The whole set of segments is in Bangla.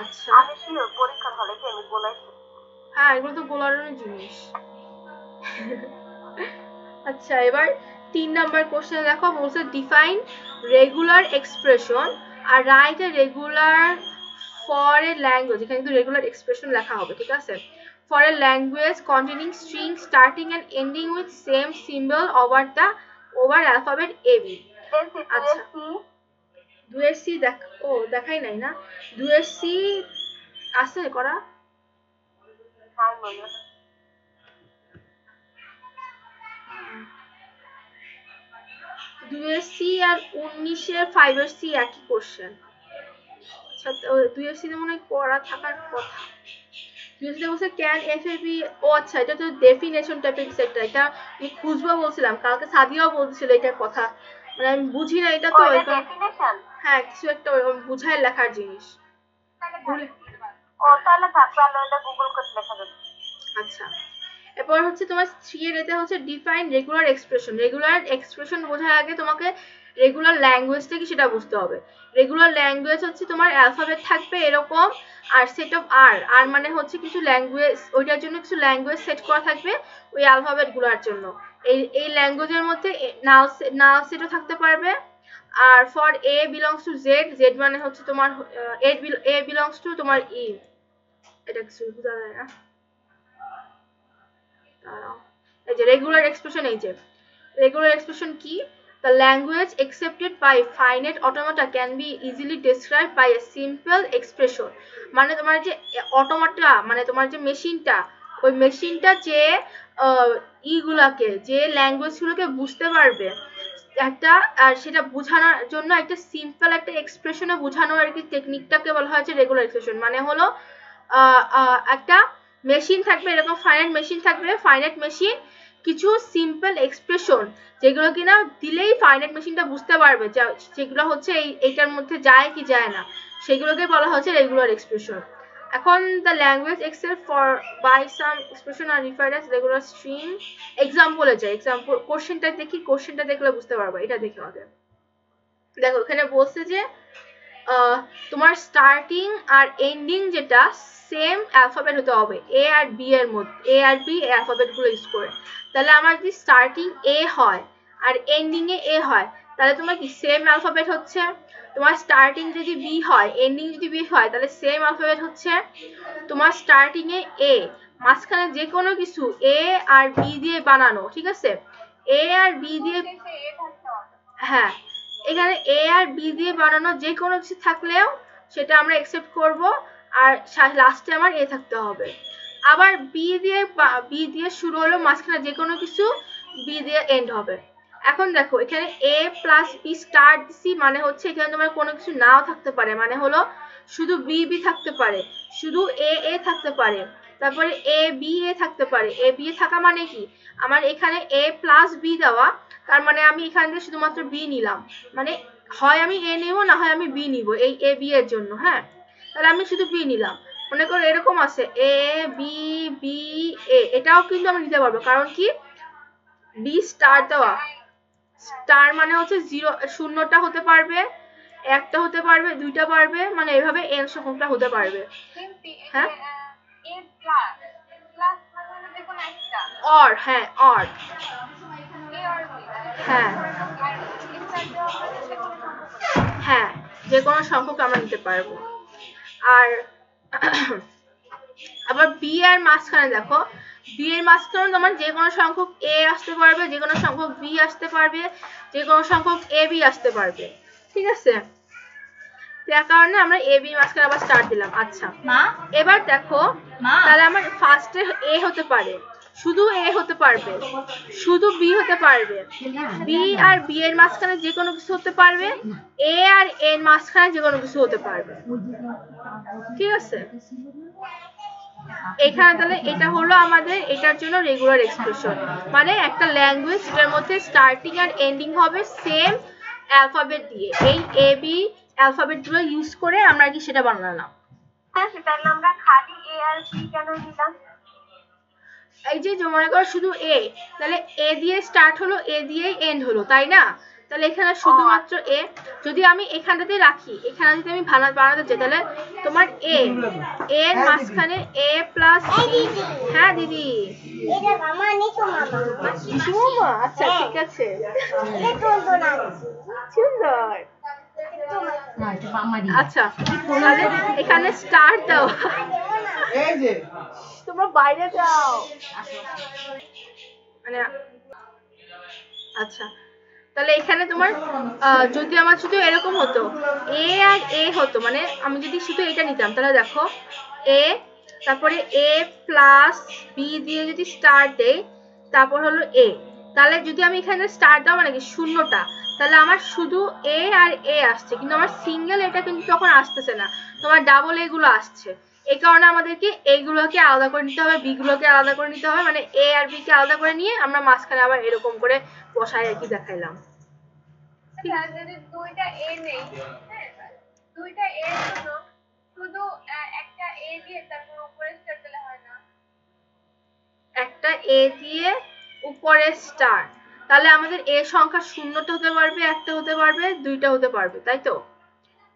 আচ্ছা আমি শিওর পরীক্ষার হলে কি আমি বলাইছি। হ্যাঁ এগুলো তো গোলানোর জিনিস। আচ্ছা এবার 3 নাম্বার কোশ্চেন দেখো, বলছে ডিফাইন রেগুলার এক্সপ্রেশন আর write a regular for a language. এখানে কিন্তু রেগুলার এক্সপ্রেশন লেখা হবে, ঠিক আছে। For a language containing string starting and ending with same symbol over alphabet A B. আচ্ছা 2 এর সি দেখ, ও দেখাই নাই না, 2 এর সি আছে করা। হ্যাঁ বলো। 2 এর সি আর 19 এর 5 এর সি একই কোশ্চেন। আচ্ছা 2 এর সি তে মনে হয় করা থাকার কথা। 2 এর সি তে বলছে ক্যান এফএবি, ও আচ্ছা এটা তো ডেফিনেশন টাইপের সেটটা, এটা আমি খুঁজবো বলছিলাম, কালকে সাদিয়াও বলছিল এটার কথা, মানে আমি বুঝি না এটা তো। ডেফিনেশন হ্যাঁ কিছু একটা বুঝায় লেখার জিনিস। ও তাহলে থাক, তাহলে এটা গুগল করে লেখা যাবে। আচ্ছা এরপর হচ্ছে তোমার 3 এর এতে হচ্ছে define regular expression. Regular expression বোঝার আগে তোমাকে রেগুলার ল্যাঙ্গুয়েজটা কি সেটা বুঝতে হবে। রেগুলার ল্যাঙ্গুয়েজ হচ্ছে তোমার অ্যালফাবেট থাকবে এরকম, আর সেট অফ আর মানে হচ্ছে কিছু ল্যাঙ্গুয়েজ, ওইটার জন্য কিছু ল্যাঙ্গুয়েজ সেট করা থাকবে ওই অ্যালফাবেটগুলোর জন্য। এই ল্যাঙ্গুয়েজের মধ্যে নাল সেটও থাকতে পারবে। আর for a belongs to Z, Z মানে হচ্ছে তোমার এ বিলংস টু তোমার ই, এটা কিছু বোঝা যায় না। এই যে রেগুলার এক্সপ্রেশন, এই যে রেগুলার এক্সপ্রেশন কি, the language accepted by finite automata can be easily described by a simple expression। মানে তোমার যে অটোমাটা মানে তোমার যে মেশিনটা, ওই মেশিনটা যে ইগুলাকে যে ল্যাঙ্গুয়েজগুলোকে বুঝতে পারবে একটা, আর সেটা বোঝানোর জন্য একটা সিম্পল একটা এক্সপ্রেশনে বোঝানোর আর কি টেকনিকটাকে বলা হয়েছে রেগুলার এক্সপ্রেশন। মানে হলো একটা মেশিন থাকবে এরকম, ফাইনাইট মেশিন থাকবে, ফাইনাইট মেশিন কিছু সিম্পল এক্সপ্রেশন যেগুলো কিনা দিলেই ফাইনাইট মেশিনটা বুঝতে পারবে, যেগুলো হচ্ছে এইটার মধ্যে যায় কি যায় না, সেগুলোকে বলা হচ্ছে রেগুলার এক্সপ্রেশন। এখন the language accept for by some expression are referred as regular string. এক্সাম্পলে যায়, এক্সাম্পল কোশ্চেনটা দেখি, কোশ্চেনটা দেখলে বুঝতে পারবো, এটা দেখে হবে। দেখো এখানে বলছে যে তোমার স্টার্টিং আর এন্ডিং যেটা সেম অ্যালফাবেট হতে হবে এ আর বি এর মধ্যে, এ আর বি অ্যালফাবেটগুলো ইউজ করে। তাহলে আমার যদি স্টার্টিং এ হয় আর এন্ডিং এ হয়, তাহলে তোমার কি সেম অ্যালফাবেট হচ্ছে। তোমার স্টার্টিং যদি বি হয় এন্ডিং যদি বি হয়, তাহলে সেম অ্যালফাবেট হচ্ছে। তোমার স্টার্টিং এ মাঝখানে যে কোনো কিছু এ আর বি দিয়ে বানানো, ঠিক আছে, এ আর বি দিয়ে, হ্যাঁ এখানে এ আর বি দিয়ে বানানো যে কোনো কিছু থাকলেও সেটা আমরা অ্যাকসেপ্ট করব, আর লাস্টে আমার এ থাকতে হবে। আবার বি দিয়ে শুরু হলো, মাঝখানে যে কোনো কিছু বি দিয়ে এন্ড হবে। এখন দেখো এখানে এ প্লাস বি স্টার্ট দিছি, মানে হচ্ছে এখানে তোমার কোনো কিছু নাও থাকতে পারে, মানে হলো শুধু বি বি থাকতে পারে, শুধু এ থাকতে পারে, তারপরে এ বি এ থাকতে পারে। এ বি এ থাকা মানে কি, আমার এখানে এ প্লাস বি দেওয়া, তার মানে আমি এখান থেকে শুধুমাত্র বি নিলাম, মানে হয় আমি এ নিব না হয় আমি বি নিব এই এ বি এর জন্য। হ্যাঁ তাহলে আমি শুধু বি নিলাম, মনে করো এরকম আছে এ বি বি এ, এটাও কিন্তু আমি নিতে পারবো, কারণ কি বি স্টার দেওয়া, স্টার মানে হচ্ছে জিরো, শূন্যটা হতে পারবে, একটা হতে পারবে, দুইটা পারবে, মানে এভাবে এন সংখ্যাটা হতে পারবে। হ্যাঁ অর, হ্যাঁ অর, হ্যাঁ হ্যাঁ যে কোনো সংখ্যক আমরা নিতে পারবো। আর আবার বি এর মাঝখানে দেখো, বি এর মাঝখানে তোমার যে কোনো সংখ্যক এ আসতে পারবে, যে কোনো সংখ্যক বি আসতে পারবে, যে কোনো সংখ্যক এ বি আসতে পারবে, ঠিক আছে। তার কারণে আমরা এ বি মাঝখানে আবার স্টার দিলাম। আচ্ছা এবার দেখো তাহলে আমার ফার্স্টে এ হতে পারে, শুধু এ হতে পারবে, শুধু বি হতে পারবে, বি আর বি এর মাঝখানে যে কোনো কিছু হতে পারবে, এ আর এর মাঝখানে যে কোনো কিছু হতে পারবে, ঠিক আছে। এখানে তাহলে এটা হলো আমাদের এটার জন্য রেগুলার এক্সপ্রেশন, মানে একটা ল্যাঙ্গুয়েজ যেটার মধ্যে স্টার্টিং আর এন্ডিং হবে সেম অ্যালফাবেট দিয়ে, এই এ বি অ্যালফাবেট গুলো ইউজ করে আমরা কি সেটা বানালাম। তাহলে আমরা খালি এ আর বি কেন দিলাম, এই যে মনে করো শুধু এ, তাহলে এ দিয়ে স্টার্ট হলো এ দিয়েই এন্ড হলো, তাই না। তাহলে এখানে শুধুমাত্র এ। যদি আমি এখানটাতে রাখি, এখানে যদি আমি বানাতে চাই, তাহলে তোমার এ এর মাঝখানে এ প্লাস বি। হ্যাঁ দিদি, আচ্ছা ঠিক আছে, সুন্দর। আচ্ছা তাহলে এখানে স্টার্ট দাও, তোমরা বাইরে যাও মানে। আচ্ছা তাহলে এখানে তোমার যদি আমার শুধু এরকম হতো এ আর এ হতো, মানে আমি যদি শুধু এটা নিতাম, তাহলে দেখো এ তারপরে এ প্লাস বি দিয়ে যদি স্টার্ট দেই, তারপর হলো এ, তাহলে যদি আমি এখানে স্টার্ট দাও মানে কি শূন্যটা, তাহলে আমার শুধু এ আর এ আসছে, কিন্তু আমার সিঙ্গেল এটা কিন্তু তখন আসতেছে না, তোমার ডাবল এগুলো আসছে। এই কারণে আমাদেরকে এইগুলোকে আলাদা করে নিতে হবে, বি গুলোকে আলাদা করে নিতে হবে, মানে এ আর বি কে আলাদা করে নিয়ে আমরা মাঝখানে আবার এরকম করে বসাই আর কি দেখাইলাম। যদি দুইটা এ নেই, দুইটা এর জন্য শুধু একটা এ দিয়ে তারপর উপরে স্টার দিলে হয় না? একটা এ দিয়ে উপরে স্টার, তাহলে আমাদের এ সংখ্যা শূন্যটা হতে পারবে, একটা হতে পারবে, দুইটা হতে পারবে, তাই তো?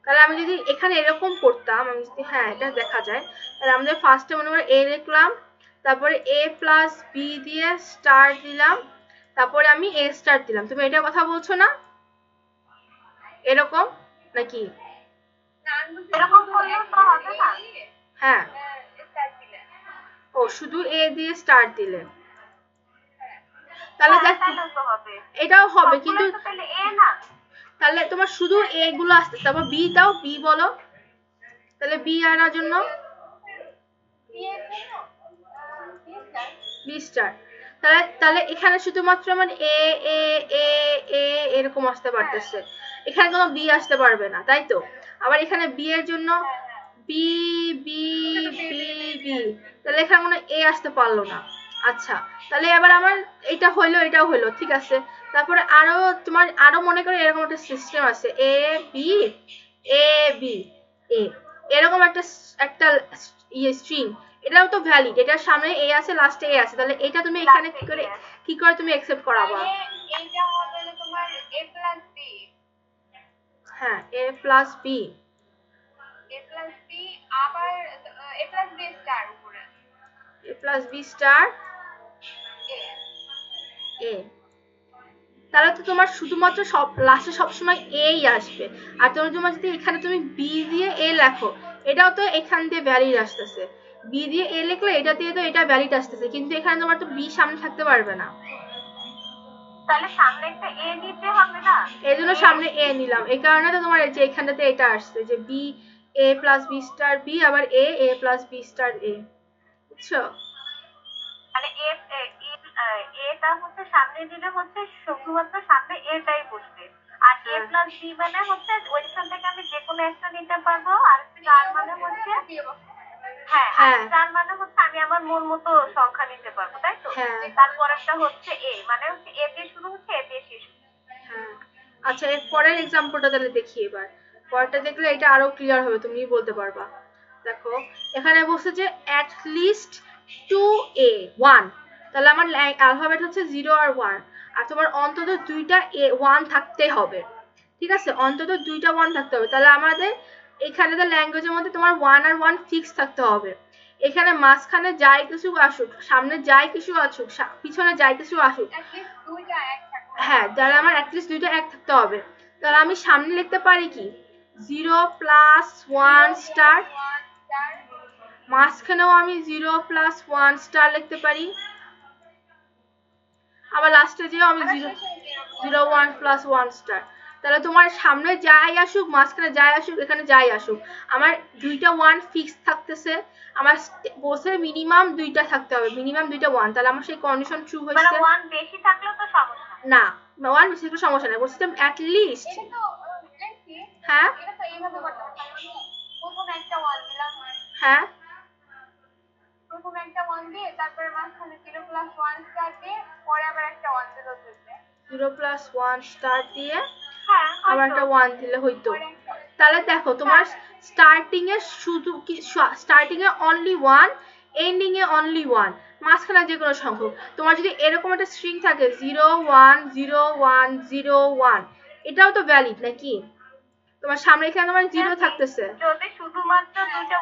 তাহলে আমি যদি এখানে এরকম করতাম, আমি যদি হ্যাঁ এটা দেখা যায়, তাহলে আমাদের ফার্স্টে মনে করে এ লিখলাম, তারপরে এ প্লাস বি দিয়ে স্টার দিলাম, তারপরে আমি এ স্টার দিলাম। তুমি এটা কথা বলছো না এরকম নাকি? হ্যাঁ ও শুধু এ দিয়ে স্টার দিলে, তাহলে এটাও হবে, কিন্তু তাহলে তোমার শুধু এ গুলো আসতে, তারপর বি দাও, বি বলো, তাহলে বি আনার জন্য বি স্টার, তাহলে এখানে শুধুমাত্র আমার এ এ এ এ এরকম আসতে পারতেছে, এখানে কোনো বি আসতে পারবে না, তাই তো? আবার এখানে বি এর জন্য বি বি বি বি, তাহলে এখানে কোনো এ আসতে পারলো না। আচ্ছা তাহলে এবার আমার এটা হইলো, এটাও হইলো, ঠিক আছে। তারপরে আরো তোমার আরো মনে করো এরকম একটা সিস্টেম আছে, A B A B A, এরকম একটা একটা ইয়ে স্ট্রিং, এটাও তো ভ্যালিড, এটার সামনে এ আছে, লাস্টে এ আছে, তাহলে এটা তুমি এখানে কি করে তুমি অ্যাকসেপ্ট করাবা? এইটা হবে তোমার a প্লাস b। হ্যাঁ a plus b, a plus b আবার a প্লাস b স্টার উপরে, a প্লাস বি স্টার এ, তাহলে তো তোমার শুধুমাত্র সব লাস্টে সবসময় এই আসবে। আর তোমার যদি এখানে তুমি বি দিয়ে এ লেখো, এটাও তো এখান দিয়ে ভ্যালিড আসতেছে, বি দিয়ে এ লিখলে এটা দিয়ে তো এটা ভ্যালিড আসতেছে, কিন্তু এখানে তোমার তো বি সামনে থাকতে পারবে না, তাহলে সামনে একটা এ দিতে হবে না? এই জন্য সামনে এ নিলাম, এই কারণে তো তোমার এই যে এখানটাতে এটা আসছে যে B A plus b star B, আবার এ এ প্লাস বি স্টার এ, বুঝছো? মানে এটা হচ্ছে সামনে দিলে হচ্ছে শুধুমাত্র সামনে এটাই বসবে, আর a প্লাস b মানে হচ্ছে ওইখান থেকে আমি যে কোনো একটা নিতে পারবো, আর স্টার মানে হচ্ছে হ্যাঁ স্টার মানে হচ্ছে আমি আমার মন মতো সংখ্যা নিতে পারবো, তাই তো? তারপর একটা হচ্ছে এ, মানে হচ্ছে এ দিয়ে শুরু হচ্ছে এ দিয়ে শেষ হচ্ছে। হ্যাঁ আচ্ছা এর পরের এক্সাম্পলটা তাহলে দেখি, এবার পরেরটা দেখলে এটা আরো ক্লিয়ার হবে, তুমি বলতে পারবা। দেখো এখানে বলছে যে at least 2a 1, তাহলে আমার অ্যালফাবেট হচ্ছে 0 আর 1, আর তোমার অন্তত দুইটা a 1 থাকতে হবে, ঠিক আছে? অন্তত দুইটা 1 থাকতে হবে, তাহলে আমাদের এখানে তো ল্যাঙ্গুয়েজের মধ্যে তোমার 1 আর 1 ফিক্স থাকতে হবে। এখানে মাঝখানে যাই কিছু আসুক, সামনে যাই কিছু আসুক, পিছনে যাই কিছু আসুক, হ্যাঁ তাহলে আমার অ্যাটলিস্ট দুইটা এক থাকতে হবে। তাহলে আমি সামনে লিখতে পারি কি 0 প্লাস 1 স্টার, মাঝখানেও আমি 0 প্লাস 1 স্টার লিখতে পারি, আবার লাস্টে যেও আমি 0 1 প্লাস 1 স্টার। তাহলে তোমার সামনে যাই আসুক, মাঝখানে যাই আসুক, এখানে যাই আসুক, আমার দুইটা 1 ফিক্স থাকতেছে, আমার বসে মিনিমাম দুইটা থাকতে হবে, মিনিমাম দুইটা 1, তাহলে আমার সেই কন্ডিশন ট্রু হইছে। মানে 1 বেশি থাকলেও তো সমস্যা না, 1 বেশি থাকলে সমস্যা নাই, বলছি অ্যাট লিস্ট। হ্যাঁ এটা তো এইভাবে করতে হবে, প্রথমে একটা 1 দিলাম, হ্যাঁ প্রথমে একটা 1 দিয়ে তারপরে মাঝখানে 0 প্লাস 1 স্টার দিয়ে পরে আবার একটা 1 দিলে হচ্ছে 0 প্লাস 1 স্টার দিয়ে হ্যাঁ আবার একটা 1 দিলে হইতো। তাহলে দেখো তোমার স্টার্টিং এ শুধু কি starting A only 1, ending A only 1, মাঝখানে যে কোনো সংখ্যক। তোমার যদি এরকম একটা স্ট্রিং থাকে 0 1 0 1 0 1, এটাও তো ভ্যালিড নাকি? তোমার সামনে এখানে তোমার জিরো থাকতেছে। যদি শুধুমাত্র দুটো